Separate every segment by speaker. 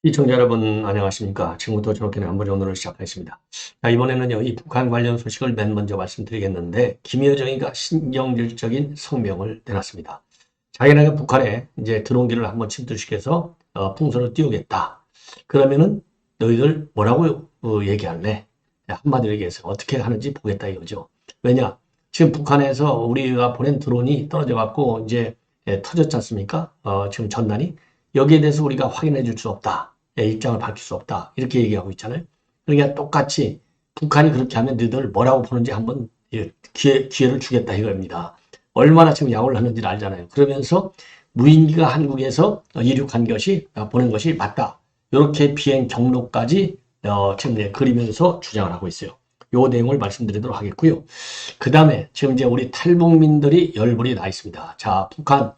Speaker 1: 시청자 여러분 안녕하십니까. 지금부터 저녁에 안보리 오늘을 시작하겠습니다. 자, 이번에는요, 이 북한 관련 소식을 맨 먼저 말씀드리겠는데, 김여정이가 신경질적인 성명을 내놨습니다. 자기네가 북한에 이제 드론기를 한번 침투시켜서 풍선을 띄우겠다. 그러면은 너희들 뭐라고 얘기할래? 한마디로 얘기해서 어떻게 하는지 보겠다 이거죠. 왜냐? 지금 북한에서 우리가 보낸 드론이 떨어져 갖고 이제 터졌지 않습니까? 지금 전단이. 여기에 대해서 우리가 확인해 줄 수 없다. 입장을 밝힐 수 없다. 이렇게 얘기하고 있잖아요. 그러니까 똑같이 북한이 그렇게 하면 너희들 뭐라고 보는지 한번 기회를 주겠다 이겁니다. 얼마나 지금 약올을 하는지를 알잖아요. 그러면서 무인기가 한국에서 이륙한 것이 보낸 것이 맞다. 이렇게 비행 경로까지 지금 그리면서 주장을 하고 있어요. 요 내용을 말씀드리도록 하겠고요. 그 다음에 지금 이제 우리 탈북민들이 열불이 나 있습니다. 자, 북한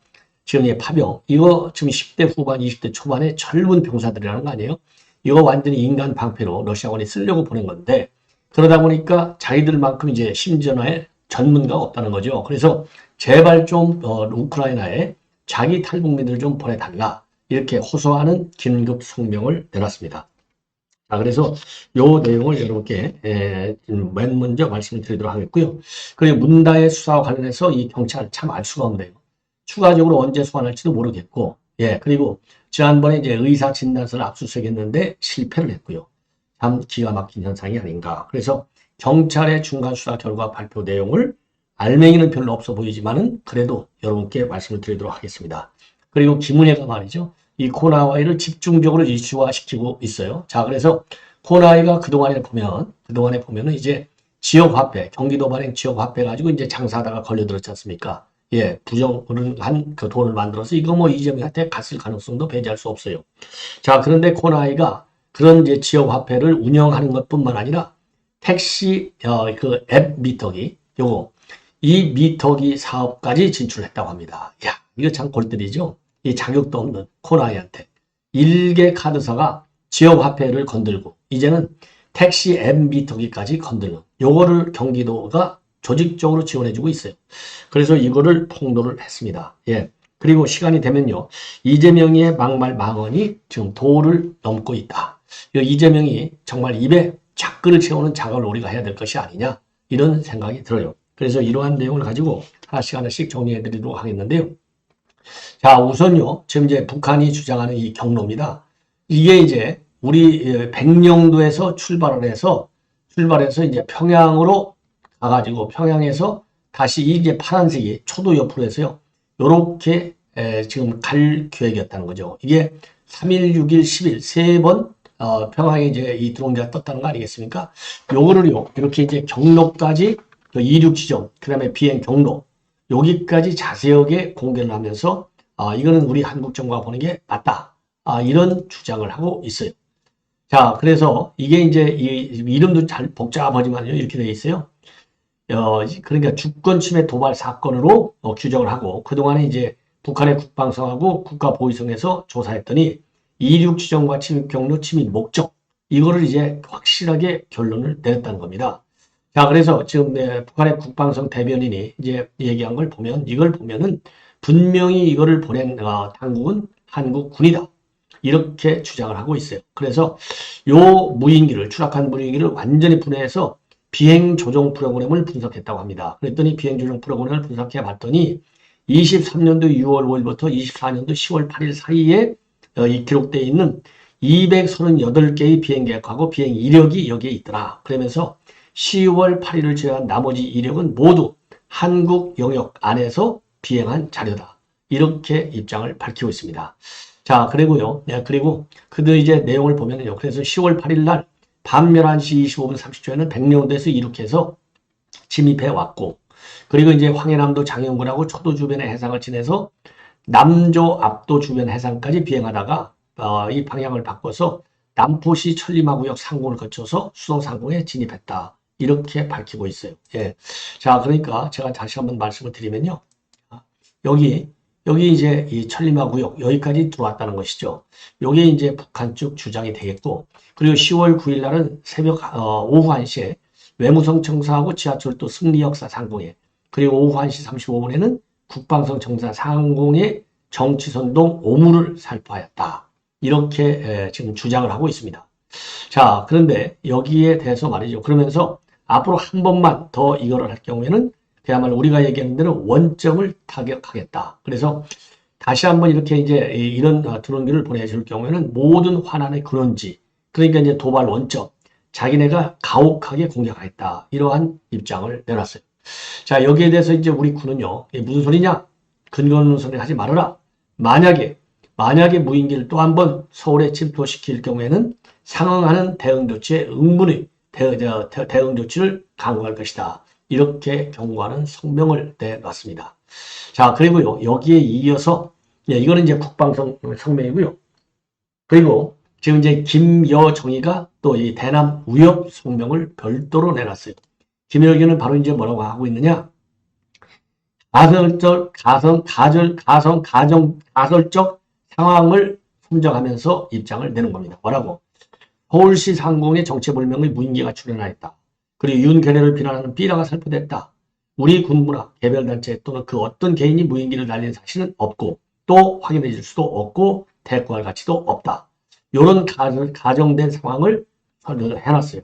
Speaker 1: 지금 파병, 이거 지금 10대 후반, 20대 초반의 젊은 병사들이라는 거 아니에요? 이거 완전히 인간 방패로 러시아군이 쓰려고 보낸 건데, 그러다 보니까 자기들만큼 이제 심전화에 전문가가 없다는 거죠. 그래서 제발 좀 우크라이나에 자기 탈북민들 좀 보내달라. 이렇게 호소하는 긴급 성명을 내놨습니다. 자, 그래서 요 내용을 여러분께 맨 먼저 말씀을 드리도록 하겠고요. 그리고 문다의 수사와 관련해서 이 경찰 참 알 수가 없네요. 추가적으로 언제 소환할지도 모르겠고, 그리고 지난번에 이제 의사 진단서를 압수수색했는데 실패를 했고요. 참 기가 막힌 현상이 아닌가. 그래서 경찰의 중간 수사 결과 발표 내용을 알맹이는 별로 없어 보이지만은 그래도 여러분께 말씀을 드리도록 하겠습니다. 그리고 김은혜가 말이죠. 이 코나와이를 집중적으로 이슈화시키고 있어요. 자, 그래서 코나와이가 그동안에 보면은 이제 지역화폐, 경기도 발행 지역화폐 가지고 이제 장사하다가 걸려들었지 않습니까? 부정한 그 돈을 만들어서 이거 뭐 이재명한테 갔을 가능성도 배제할 수 없어요. 자, 그런데 코나이가 그런 이제 지역 화폐를 운영하는 것뿐만 아니라 택시 그 앱 미터기 이 미터기 사업까지 진출했다고 합니다. 야, 이거 참 골때리죠. 이 자격도 없는 코나이한테 일개 카드사가 지역 화폐를 건들고 이제는 택시 앱 미터기까지 건드는 요거를 경기도가 조직적으로 지원해주고 있어요. 그래서 이거를 폭로를 했습니다. 그리고 시간이 되면요. 이재명의 막말 망언이 지금 도를 넘고 있다. 이재명이 정말 입에 작글을 채우는 작업을 우리가 해야 될 것이 아니냐. 이런 생각이 들어요. 그래서 이러한 내용을 가지고 하나씩 하나씩 정리해 드리도록 하겠는데요. 자, 우선요. 지금 이제 북한이 주장하는 이 경로입니다. 이게 이제 우리 백령도에서 출발을 해서 이제 평양으로 가가지고 평양에서 다시 이제 파란색이 초도 옆으로 해서요. 요렇게 지금 갈 계획이었다는 거죠. 이게 3일, 6일, 10일 세 번 평양에 이제 이 드론기가 떴다는 거 아니겠습니까? 요거를요. 이렇게 이제 경로까지 이륙 지점, 그다음에 비행 경로 여기까지 자세하게 공개를 하면서 이거는 우리 한국 정부가 보는 게 맞다. 이런 주장을 하고 있어요. 자, 그래서 이게 이제 이 이름도 잘 복잡하지만요. 이렇게 되어 있어요. 그러니까 주권 침해 도발 사건으로 규정을 하고 그동안에 이제 북한의 국방성하고 국가보위성에서 조사했더니 이륙 지점과 침입 경로, 침입 목적 이거를 이제 확실하게 결론을 내렸다는 겁니다. 자, 그래서 지금 북한의 국방성 대변인이 이제 얘기한 걸 보면 이걸 보면은 분명히 이거를 보낸 당국은 한국 군이다. 이렇게 주장을 하고 있어요. 그래서 요 무인기를 추락한 무인기를 완전히 분해해서 비행 조종 프로그램을 분석했다고 합니다. 그랬더니 비행 조종 프로그램을 분석해 봤더니 23년도 6월 5일부터 24년도 10월 8일 사이에 이 기록되어 있는 238개의 비행 계획하고 비행 이력이 여기에 있더라. 그러면서 10월 8일을 제외한 나머지 이력은 모두 한국 영역 안에서 비행한 자료다. 이렇게 입장을 밝히고 있습니다. 자, 그리고요. 그리고 그들 이제 내용을 보면요. 그래서 10월 8일 날 밤 11시 25분 30초에는 백령도에서 이륙해서 침입해 왔고, 그리고 이제 황해남도 장영군하고 초도 주변의 해상을 지내서 남조 압도 주변 해상까지 비행하다가 이 방향을 바꿔서 남포시 천리마구역 상공을 거쳐서 수도 상공에 진입했다. 이렇게 밝히고 있어요. 자, 그러니까 제가 다시 한번 말씀을 드리면요. 여기 여기 이제 이 천리마 구역 여기까지 들어왔다는 것이죠. 요게 이제 북한 쪽 주장이 되겠고, 그리고 10월 9일 날은 새벽 오후 1시에 외무성 청사하고 지하철도 승리역사 상공에, 그리고 오후 1시 35분에는 국방성 청사 상공에 정치선동 오물을 살포하였다. 이렇게 지금 주장을 하고 있습니다. 자, 그런데 여기에 대해서 말이죠. 그러면서 앞으로 한 번만 더 이거를 할 경우에는 그야말로 우리가 얘기하는 대로 원점을 타격하겠다. 그래서 다시 한번 이렇게 이제 이런 드론기를 보내줄 경우에는 모든 환란의 근원지, 그러니까 이제 도발 원점, 자기네가 가혹하게 공격하겠다. 이러한 입장을 내놨어요. 자, 여기에 대해서 이제 우리 군은요, 이게 무슨 소리냐? 근거 없는 소리 하지 말아라. 만약에 무인기를 또 한 번 서울에 침투시킬 경우에는 상응하는 대응 조치에 대응 조치를 강구할 것이다. 이렇게 경고하는 성명을 내놨습니다. 자, 그리고요, 여기에 이어서, 이거는 이제 국방성 성명이고요. 그리고 지금 이제 김여정이가 또 이 대남 위협 성명을 별도로 내놨어요. 김여정은 바로 이제 뭐라고 하고 있느냐? 가설적 상황을 선정하면서 입장을 내는 겁니다. 뭐라고? 서울시 상공에 정체불명의 무인기가 출현하였다. 그리고 윤계례를 비난하는 비라가 살포됐다. 우리 군부나 개별단체 또는 그 어떤 개인이 무인기를 날린 사실은 없고 또 확인해 줄 수도 없고 대꾸할 가치도 없다. 이런 가정된 상황을 해놨어요.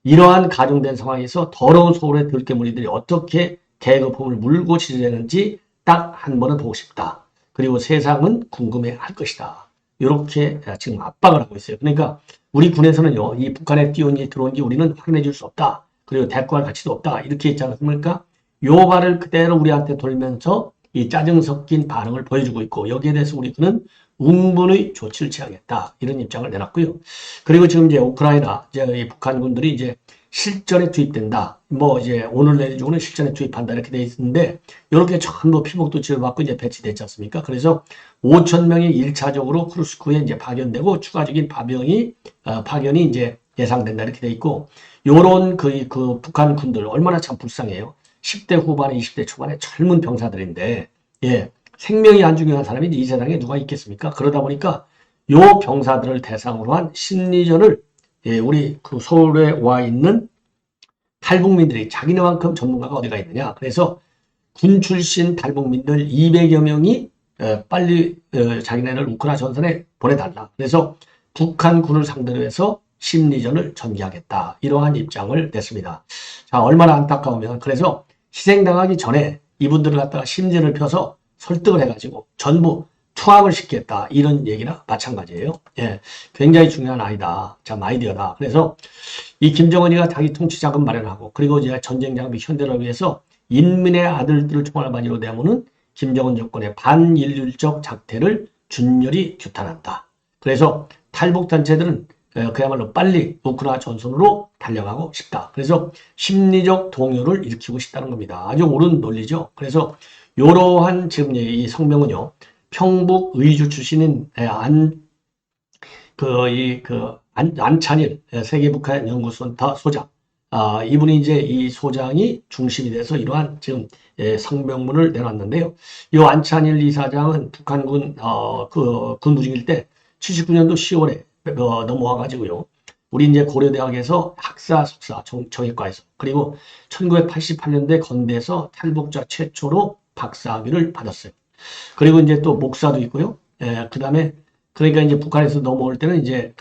Speaker 1: 이러한 가정된 상황에서 더러운 서울의 들깨무리들이 어떻게 계급품을 물고 지르려는지 딱 한 번은 보고 싶다. 그리고 세상은 궁금해할 것이다. 이렇게 지금 압박을 하고 있어요. 그러니까 우리 군에서는요, 이 북한에 들어온지 우리는 확인해 줄 수 없다. 그리고 대꾸할 가치도 없다. 이렇게 있지 않습니까? 요 말을 그대로 우리한테 돌면서 이 짜증 섞인 반응을 보여주고 있고, 여기에 대해서 우리 군은 응분의 조치를 취하겠다. 이런 입장을 내놨고요. 그리고 지금 이제 우크라이나, 이제 이 북한군들이 이제 실전에 투입된다. 뭐 이제 오늘 내일 중에는 실전에 투입한다. 이렇게 돼 있는데, 이렇게 전부 피복도 지어받고 이제 배치됐지 않습니까? 그래서 5,000명이 1차적으로 크루스크에 이제 파견되고, 추가적인 파견이 이제 예상된다. 이렇게 돼 있고, 요런 그 북한 군들 얼마나 참 불쌍해요. 10대 후반에 20대 초반에 젊은 병사들인데, 예, 생명이 안 중요한 사람이 이 세상에 누가 있겠습니까? 그러다 보니까 요 병사들을 대상으로 한 심리전을, 예, 우리 그 서울에 와 있는 탈북민들이 자기네만큼 전문가가 어디가 있느냐. 그래서 군 출신 탈북민들 200여 명이 빨리 자기네를 우크라이나 전선에 보내달라. 그래서 북한 군을 상대로 해서 심리전을 전개하겠다. 이러한 입장을 냈습니다. 자, 얼마나 안타까우면, 그래서 희생당하기 전에 이분들을 갖다가 심지를 펴서 설득을 해가지고 전부 투항을 시켰다. 이런 얘기나 마찬가지예요. 예, 굉장히 중요한 아이디어다. 그래서 이 김정은이가 자기 통치 자금 마련하고, 그리고 이제 전쟁 장비 현대를 위해서 인민의 아들들을 총알바지로 내모는 김정은 정권의 반인륜적 작태를 준열히 규탄한다. 그래서 탈북단체들은 그야말로 빨리 우크라이나 전선으로 달려가고 싶다. 그래서 심리적 동요를 일으키고 싶다는 겁니다. 아주 옳은 논리죠. 그래서 이러한 지금 이 성명은요, 평북 의주 출신인 안찬일 세계북한 연구센터 소장, 이분이 이제 이 소장이 중심이 돼서 이러한 지금 성명문을 내놨는데요. 이 안찬일 이사장은 북한군 군무중일 때 79년도 10월에 넘어와가지고요. 우리 이제 고려대학에서 학사, 석사, 정외과에서, 그리고 1988년대 건대에서 탈북자 최초로 박사학위를 받았어요. 그리고 이제 또 목사도 있고요. 그 다음에, 그러니까 이제 북한에서 넘어올 때는 이제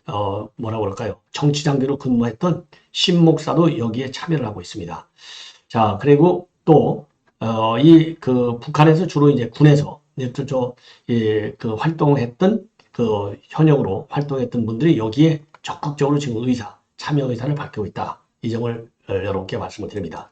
Speaker 1: 뭐라고 그럴까요? 정치 장교로 근무했던 신목사도 여기에 참여를 하고 있습니다. 자, 그리고 또, 북한에서 주로 이제 군에서, 활동했던, 현역으로 활동했던 분들이 여기에 적극적으로 지금 참여 의사를 밝히고 있다. 이 점을 여러분께 말씀을 드립니다.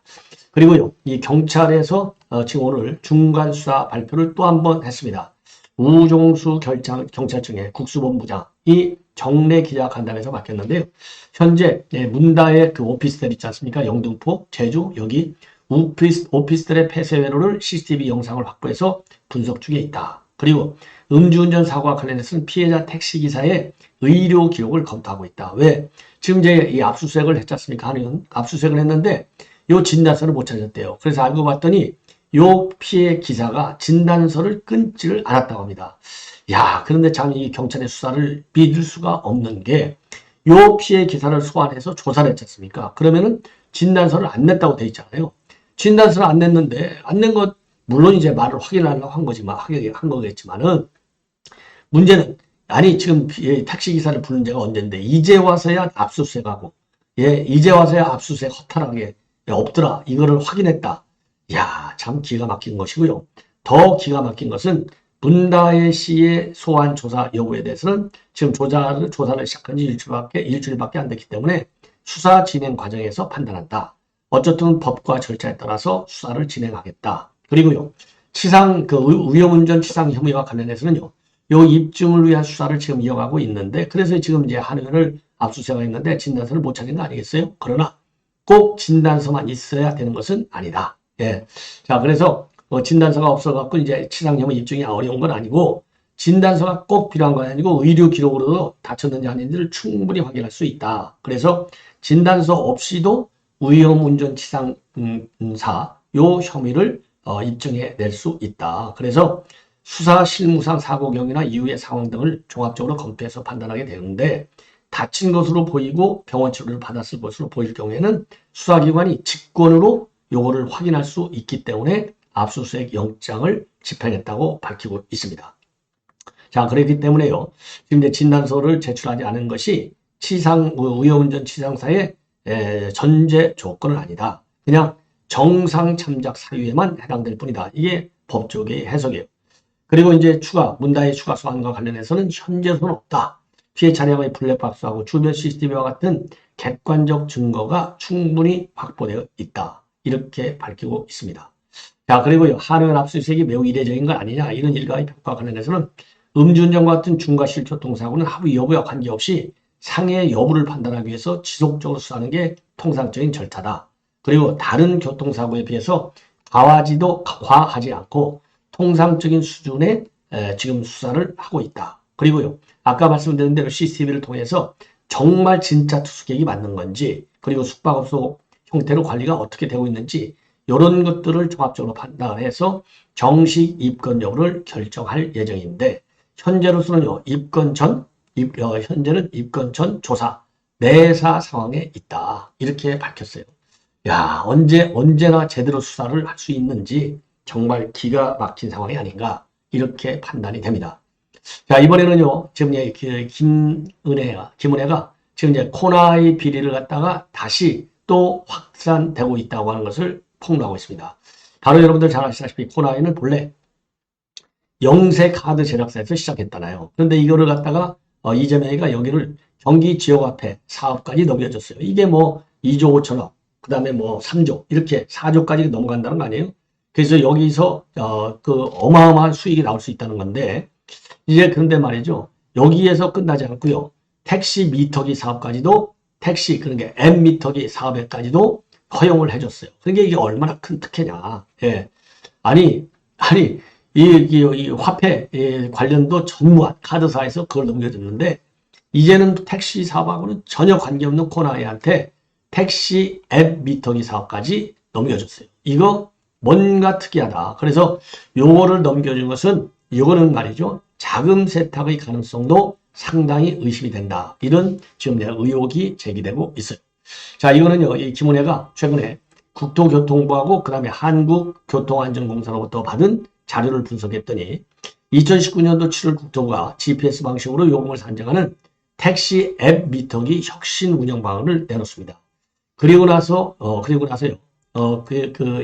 Speaker 1: 그리고요, 이 경찰에서 지금 오늘 중간 수사 발표를 또 한 번 했습니다. 우종수 경찰청의 국수본부장이 정례 기자간담회에서 맡겼는데요. 현재 문다의 그 오피스텔 있지 않습니까? 영등포, 제주, 여기 오피스텔의 폐쇄 회로를 CCTV 영상을 확보해서 분석 중에 있다. 그리고 음주운전 사고와 관련해서는 피해자 택시기사의 의료 기록을 검토하고 있다. 왜? 지금 이제 이 압수수색을 했지 않습니까? 압수수색을 했는데 요 진단서를 못 찾았대요. 그래서 알고 봤더니 요 피해 기사가 진단서를 끊지를 않았다고 합니다. 야, 그런데 참 이 경찰의 수사를 믿을 수가 없는 게 요 피해 기사를 소환해서 조사를 했지 않습니까? 그러면은 진단서를 안 냈다고 돼 있잖아요. 진단서를 안 냈는데 안 낸 것 물론 이제 말을 확인하려고 한 거지만 한 거겠지만은 문제는 아니 지금 택시 기사를 부른 지가 언젠데 이제 와서야 압수수색하고 이제 와서야 압수수색 허탈하게 없더라 이거를 확인했다. 야, 참 기가 막힌 것이고요. 더 기가 막힌 것은 문다혜 씨의 소환 조사 여부에 대해서는 지금 조사를 시작한 지 일주일밖에 안 됐기 때문에 수사 진행 과정에서 판단한다. 어쨌든 법과 절차에 따라서 수사를 진행하겠다. 그리고요, 위험운전 치상 혐의와 관련해서는요, 요 입증을 위한 수사를 지금 이어가고 있는데, 그래서 지금 이제 한의원을 압수수색했는데 진단서를 못 찾은 거 아니겠어요? 그러나 꼭 진단서만 있어야 되는 것은 아니다. 예. 자, 그래서 진단서가 없어갖고 이제 치상 혐의 입증이 어려운 건 아니고, 진단서가 꼭 필요한 건 아니고 의료 기록으로도 다쳤는지 아닌지를 충분히 확인할 수 있다. 그래서 진단서 없이도 위험운전치상사 요 혐의를 입증해 낼 수 있다. 그래서 수사 실무상 사고 경위나 이후의 상황 등을 종합적으로 검토해서 판단하게 되는데 다친 것으로 보이고 병원 치료를 받았을 것으로 보일 경우에는 수사기관이 직권으로 요거를 확인할 수 있기 때문에 압수수색 영장을 집행했다고 밝히고 있습니다. 자, 그렇기 때문에요. 지금 이제 진단서를 제출하지 않은 것이 위험운전 치상사의 전제 조건은 아니다. 그냥 정상 참작 사유에만 해당될 뿐이다. 이게 법조계의 해석이에요. 그리고 이제 문다혜 추가 소환과 관련해서는 현재로는 없다. 피해 차량의 블랙박스하고 주변 CCTV와 같은 객관적 증거가 충분히 확보되어 있다. 이렇게 밝히고 있습니다. 자, 그리고요, 한의원 압수수색이 매우 이례적인 거 아니냐, 이런 일가의 평가와 관련해서는 음주운전과 같은 중과실 교통사고는 하부 여부와 관계없이 상해 여부를 판단하기 위해서 지속적으로 수사하는 게 통상적인 절차다. 그리고 다른 교통사고에 비해서 과하지 않고 통상적인 수준의 지금 수사를 하고 있다. 그리고요, 아까 말씀드린 대로 CCTV를 통해서 정말 진짜 투숙객이 맞는 건지, 그리고 숙박업소 형태로 관리가 어떻게 되고 있는지, 이런 것들을 종합적으로 판단해서 정식 입건 여부를 결정할 예정인데, 현재로서는요, 현재는 입건 전 조사, 내사 상황에 있다. 이렇게 밝혔어요. 야, 언제나 제대로 수사를 할 수 있는지 정말 기가 막힌 상황이 아닌가, 이렇게 판단이 됩니다. 자, 이번에는요, 지금 김은혜가 지금 이제 코나의 비리를 갖다가 다시 또 확산되고 있다고 하는 것을 폭로하고 있습니다. 바로 여러분들 잘 아시다시피 코나이는 본래 영세 카드 제작사에서 시작했잖아요. 그런데 이거를 갖다가 이재명이가 여기를 경기 지역화폐 사업까지 넘겨줬어요. 이게 뭐 2조 5천억, 그 다음에 뭐 3조, 이렇게 4조까지 넘어간다는 거 아니에요? 그래서 여기서 그 어마어마한 수익이 나올 수 있다는 건데, 이제 그런데 말이죠, 여기에서 끝나지 않고요, 택시 미터기 사업까지도, 그러니까 M 미터기 사업에까지도 허용을 해줬어요. 그러니까 이게 얼마나 큰 특혜냐. 예. 아니 이 화폐 관련도 전무한 카드사에서 그걸 넘겨줬는데, 이제는 택시 사업하고는 전혀 관계없는 코나이한테 택시 앱 미터기 사업까지 넘겨줬어요. 이거 뭔가 특이하다. 그래서 요거를 넘겨준 것은, 이거는 말이죠, 자금 세탁의 가능성도 상당히 의심이 된다. 이런 지금 의혹이 제기되고 있어요. 자, 이거는요, 이 김은혜가 최근에 국토교통부하고 그 다음에 한국교통안전공사로부터 받은 자료를 분석했더니 2019년도 7월 국토부가 GPS 방식으로 요금을 산정하는 택시 앱 미터기 혁신 운영 방안을 내놓습니다. 그리고 나서요,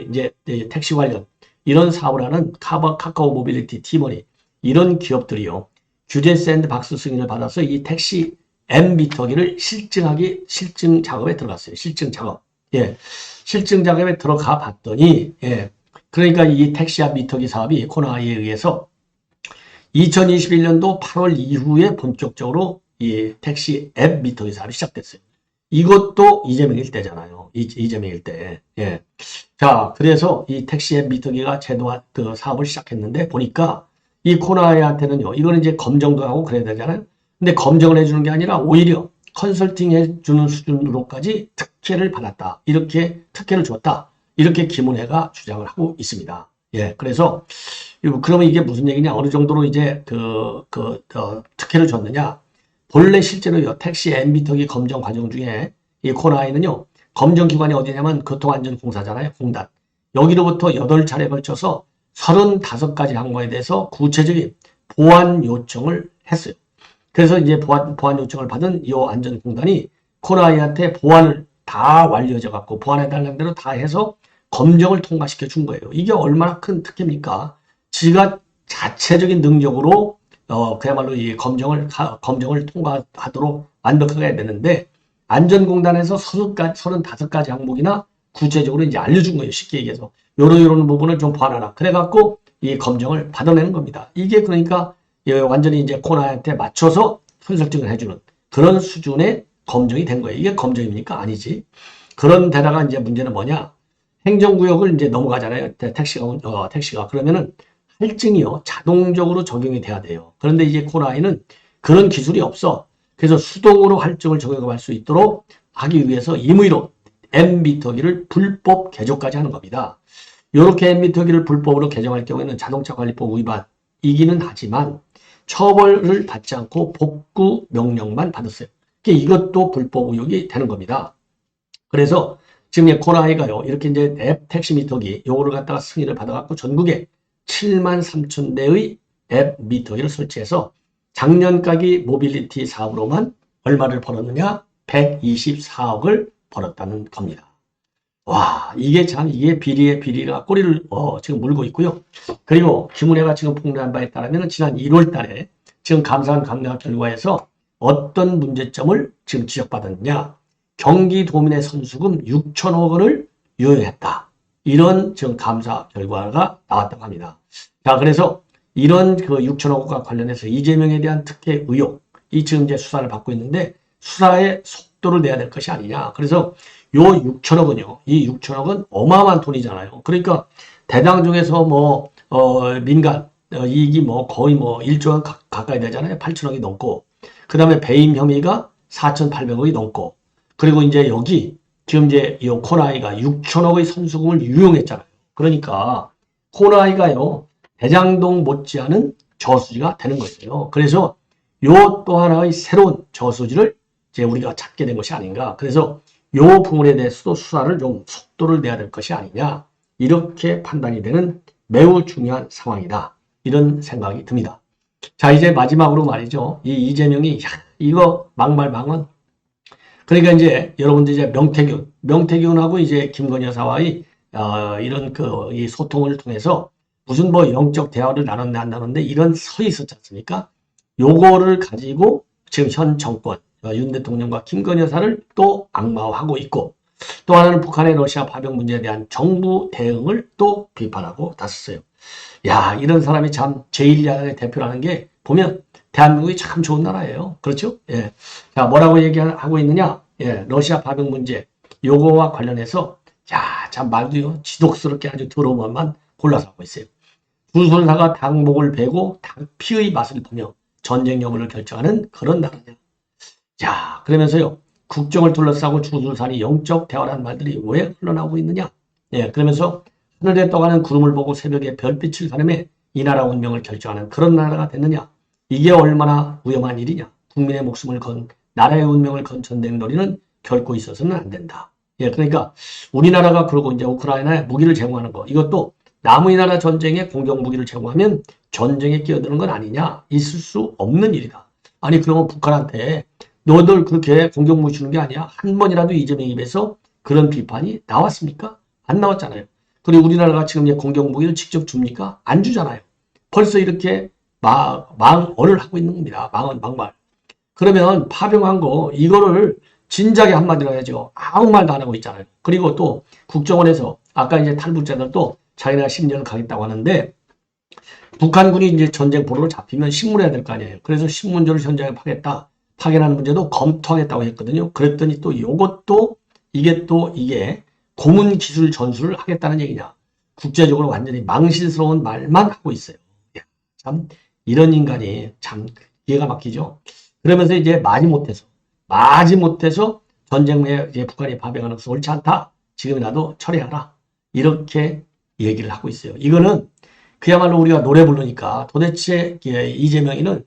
Speaker 1: 이제 택시 관련 이런 사업을 하는 카카오 모빌리티, 티머니, 이런 기업들이요, 규제 샌드박스 승인을 받아서 이 택시 앱 미터기를 실증 작업에 들어갔어요. 실증 작업. 예. 실증 작업에 들어가 봤더니, 예. 그러니까 이 택시 앱 미터기 사업이 코나이에 의해서 2021년도 8월 이후에 본격적으로 이 택시 앱 미터기 사업이 시작됐어요. 이것도 이재명일 때잖아요. 이재명일 때. 예. 자, 그래서 이 택시 앱 미터기가 그 사업을 시작했는데 보니까 이 코나이한테는요, 이거는 이제 검정도 하고 그래야 되잖아요. 근데 검정을 해주는 게 아니라 오히려 컨설팅 해주는 수준으로까지 특혜를 받았다. 이렇게 특혜를 줬다. 이렇게 김은혜가 주장을 하고 있습니다. 예, 그래서 그러면 이게 무슨 얘기냐? 어느 정도로 이제 특혜를 줬느냐? 본래 실제로요, 택시 MB터기 검정 과정 중에 이 코나이는요, 검정기관이 어디냐면 교통안전공사잖아요, 공단. 여기로부터 8차례 걸쳐서 35가지 항목에 대해서 구체적인 보안 요청을 했어요. 그래서 이제 보안 요청을 받은 이 안전공단이 코나이한테 보안을 다 완료해져 갖고 보안해달라는 대로 다 해서 검정을 통과시켜 준 거예요. 이게 얼마나 큰 특혜입니까? 지가 자체적인 능력으로 그야말로 이 검정을 통과하도록 완벽하게 해야 되는데 안전공단에서 35가지 항목이나 구체적으로 이제 알려준 거예요. 쉽게 얘기해서 요런 부분을 좀 보완하라. 그래갖고 이 검정을 받아내는 겁니다. 이게 그러니까 완전히 이제 코나한테 맞춰서 손설정을 해주는 그런 수준의 검정이 된 거예요. 이게 검정입니까? 아니지. 그런 데다가 이제 문제는 뭐냐? 행정구역을 이제 넘어가잖아요. 택시가. 그러면은 할증이요. 자동적으로 적용이 돼야 돼요. 그런데 이제 코나이는 그런 기술이 없어. 그래서 수동으로 할증을 적용할 수 있도록 하기 위해서 임의로 M미터기를 불법 개조까지 하는 겁니다. 이렇게 M미터기를 불법으로 개정할 경우에는 자동차관리법 위반이기는 하지만 처벌을 받지 않고 복구 명령만 받았어요. 이것도 불법 의혹이 되는 겁니다. 그래서 지금 코나이가요, 이렇게 이제 앱 택시 미터기, 요거를 갖다가 승인을 받아갖고 전국에 7만 3천 대의 앱 미터기를 설치해서 작년까지 모빌리티 사업으로만 얼마를 벌었느냐? 124억을 벌었다는 겁니다. 와, 이게 비리의 비리가 꼬리를 지금 물고 있고요. 그리고 김은혜가 지금 폭로한 바에 따르면 지난 1월 달에 지금 감사원 결과에서 어떤 문제점을 지금 지적받았느냐? 경기도민의 선수금 6천억 원을 유용했다. 이런 지금 감사 결과가 나왔다고 합니다. 자, 그래서 이런 6천억 원과 관련해서 이재명에 대한 특혜 의혹, 이 지금 이제 수사를 받고 있는데 수사의 속도를 내야 될 것이 아니냐. 그래서 요 6천억은요, 이 6천억은 어마어마한 돈이잖아요. 그러니까 대당 중에서 민간 이익이 거의 1조 원 가까이 되잖아요. 8천억이 넘고. 그 다음에 배임 혐의가 4,800억이 넘고. 그리고 이제 여기 지금 이제 이 코나이가 6천억의 선수금을 유용했잖아요. 그러니까 코나이가요, 대장동 못지않은 저수지가 되는 거예요. 그래서 요 또 하나의 새로운 저수지를 이제 우리가 찾게 된 것이 아닌가. 그래서 요 부분에 대해서도 수사를 좀 속도를 내야 될 것이 아니냐. 이렇게 판단이 되는 매우 중요한 상황이다. 이런 생각이 듭니다. 자, 이제 마지막으로 말이죠. 이 이재명이 이거 막말망언. 그러니까 이제 여러분들 이제 명태균하고 이제 김건희 여사와의 이런 이 소통을 통해서 무슨 영적 대화를 나눴네 안 나눴는데 이런 설이 있었지 않습니까? 요거를 가지고 지금 현 정권 윤 대통령과 김건희 여사를 또 악마화하고 있고 또 하나는 북한의 러시아 파병 문제에 대한 정부 대응을 또 비판하고 나섰어요. 야, 이런 사람이 참 제1야당의 대표라는 게 보면 대한민국이 참 좋은 나라예요. 그렇죠? 예. 자, 뭐라고 얘기하고 있느냐? 예, 러시아 파병 문제 요거와 관련해서 참 말도요 지독스럽게 아주 더러운 것만 골라서 하고 있어요. 주술사가 닭목을 베고 닭피의 맛을 보며 전쟁 여부를 결정하는 그런 나라냐. 자, 그러면서요 국정을 둘러싸고 주술사니 영적 대화라는 말들이 왜 흘러나오고 있느냐. 예, 그러면서 하늘에 떠가는 구름을 보고 새벽에 별빛을 가르며 이 나라 운명을 결정하는 그런 나라가 됐느냐. 이게 얼마나 위험한 일이냐. 국민의 목숨을 건 나라의 운명을 건 전쟁 놀이는 결코 있어서는 안 된다. 예, 그러니까 우리나라가 그러고 이제 우크라이나에 무기를 제공하는 거 이것도 남의 나라 전쟁에 공격 무기를 제공하면 전쟁에 끼어드는 건 아니냐. 있을 수 없는 일이다. 아니 그러면 북한한테 너들 그렇게 공격 무기 주는 게 아니야. 한 번이라도 이재명 입에서 그런 비판이 나왔습니까? 안 나왔잖아요. 그리고 우리나라가 지금 공격 무기를 직접 줍니까? 안 주잖아요. 벌써 이렇게 망언을 하고 있는 겁니다. 막말. 그러면 파병한 거 이거를 진작에 한마디로 해야죠. 아무 말도 안 하고 있잖아요. 그리고 또 국정원에서 아까 이제 탈북자들도 자기네가 10년을 가겠다고 하는데 북한군이 이제 전쟁 포로로 잡히면 신문해야 될 거 아니에요. 그래서 신문조를 현장에 파견하는 문제도 검토하겠다고 했거든요. 그랬더니 또 이게 고문 기술 전수를 하겠다는 얘기냐. 국제적으로 완전히 망신스러운 말만 하고 있어요. 참 이런 인간이 참 이해가 막히죠. 그러면서 이제 마지못해서 전쟁 후에 이제 북한이 파병하는 것은 옳지 않다. 지금이라도 철회하라. 이렇게 얘기를 하고 있어요. 이거는 그야말로 우리가 노래 부르니까 도대체 이재명이는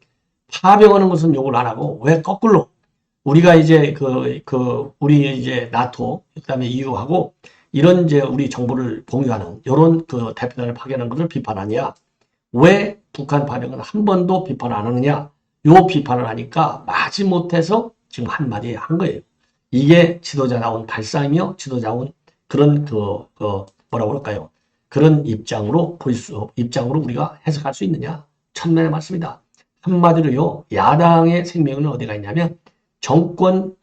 Speaker 1: 파병하는 것은 욕을 안 하고 왜 거꾸로 우리가 이제 우리 이제 나토, 그다음에 EU하고 이런 이제 우리 정보를 공유하는 이런 그 대표단을 파견하는 것을 비판하냐? 왜 북한 파병은 한 번도 비판 안 하느냐? 요 비판을 하니까 마지못해서 지금 한마디 한 거예요. 이게 지도자다운 발상이며 지도자운 그런 뭐라고 그럴까요? 그런 입장으로 우리가 해석할 수 있느냐? 천만의 말씀이다. 한마디로요, 야당의 생명은 어디가 있냐면 정권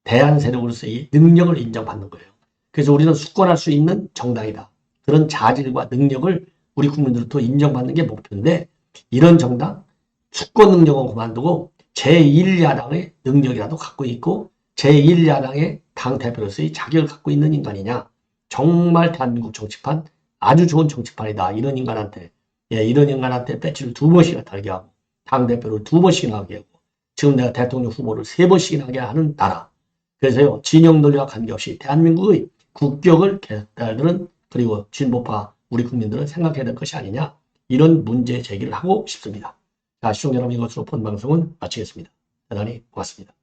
Speaker 1: 대안 세력으로서의 능력을 인정받는 거예요. 그래서 우리는 수권할 수 있는 정당이다. 그런 자질과 능력을 우리 국민들로부터 인정받는 게 목표인데 이런 정당, 수권 능력은 그만두고 제1야당의 능력이라도 갖고 있고 제1야당의 당대표로서의 자격을 갖고 있는 인간이냐. 정말 대한민국 정치판 아주 좋은 정치판이다. 이런 인간한테 배치를 2번씩이나 달게 하고 당대표를 2번씩이나 하게 하고 지금 내가 대통령 후보를 3번씩이나 하게 하는 나라. 그래서요, 진영 논리와 관계없이 대한민국의 국격을 개딸들은 그리고 진보파 우리 국민들은 생각해야 될 것이 아니냐. 이런 문제 제기를 하고 싶습니다. 자, 시청자 여러분 이것으로 본 방송은 마치겠습니다. 대단히 고맙습니다.